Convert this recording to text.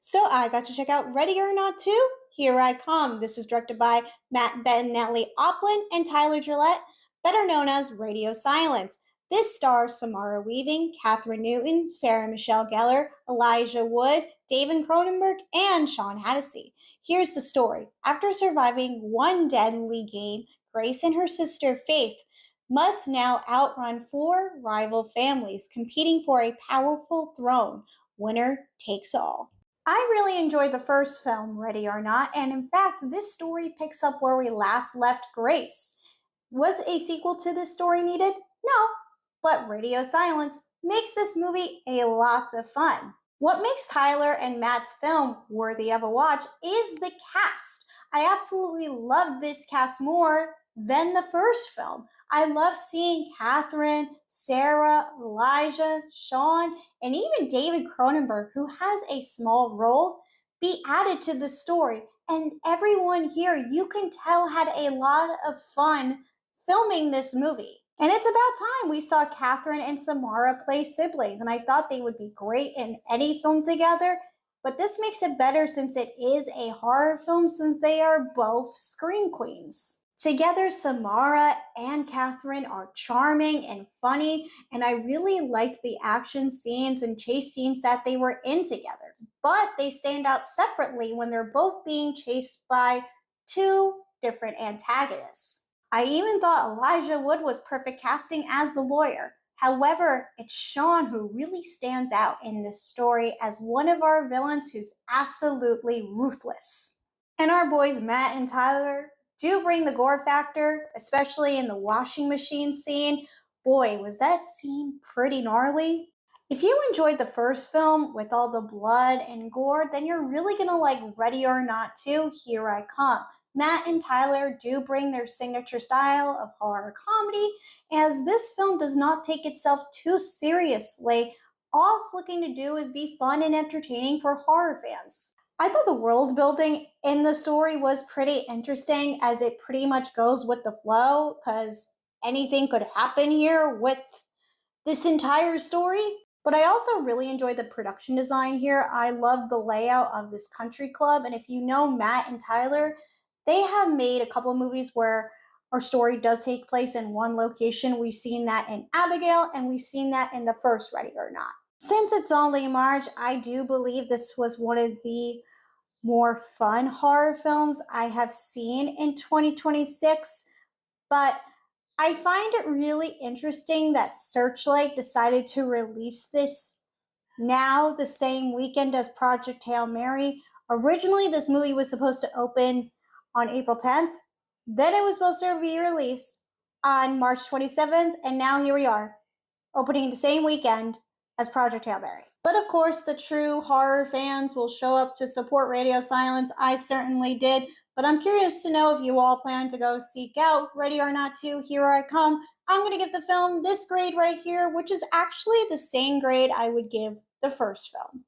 So I got to check out Ready or Not 2. Here I come. This is directed by Matt Ben, Natalie Oplin, and Tyler Gillette, better known as Radio Silence. This stars Samara Weaving, Catherine Newton, Sarah Michelle Gellar, Elijah Wood, David Cronenberg, and Sean Hattasey. Here's the story. After surviving one deadly game, Grace and her sister Faith must now outrun four rival families competing for a powerful throne. Winner takes all. I really enjoyed the first film, Ready or Not, and in fact, this story picks up where we last left Grace. Was a sequel to this story needed? No, but Radio Silence makes this movie a lot of fun. What makes Tyler and Matt's film worthy of a watch is the cast. I absolutely love this cast more than the first film. I love seeing Catherine, Sarah, Elijah, Sean, and even David Cronenberg, who has a small role, be added to the story. And everyone here, you can tell, had a lot of fun filming this movie. And it's about time we saw Catherine and Samara play siblings, and I thought they would be great in any film together. But this makes it better since it is a horror film, since they are both scream queens. Together, Samara and Catherine are charming and funny, and I really like the action scenes and chase scenes that they were in together. But they stand out separately when they're both being chased by two different antagonists. I even thought Elijah Wood was perfect casting as the lawyer. However, it's Sean who really stands out in this story as one of our villains who's absolutely ruthless. And our boys Matt and Tyler do bring the gore factor, especially in the washing machine scene. Boy, was that scene pretty gnarly. If you enjoyed the first film with all the blood and gore, then you're really gonna like Ready or Not 2, Here I Come. Matt and Tyler do bring their signature style of horror comedy, as this film does not take itself too seriously. All it's looking to do is be fun and entertaining for horror fans. I thought the world building in the story was pretty interesting, as it pretty much goes with the flow, because anything could happen here with this entire story. But I also really enjoyed the production design here. I love the layout of this country club. And if you know Matt and Tyler, they have made a couple of movies where our story does take place in one location. We've seen that in Abigail, and we've seen that in the first Ready or Not. Since it's only March, I do believe this was one of the more fun horror films I have seen in 2026. But I find it really interesting that Searchlight decided to release this now the same weekend as Project Hail Mary. Originally, this movie was supposed to open on April 10th. Then it was supposed to be released on March 27th. And now here we are, opening the same weekend as Project Hail Mary. But of course, the true horror fans will show up to support Radio Silence. I certainly did. But I'm curious to know if you all plan to go seek out Ready or Not 2, Here I Come. I'm going to give the film this grade right here, which is actually the same grade I would give the first film.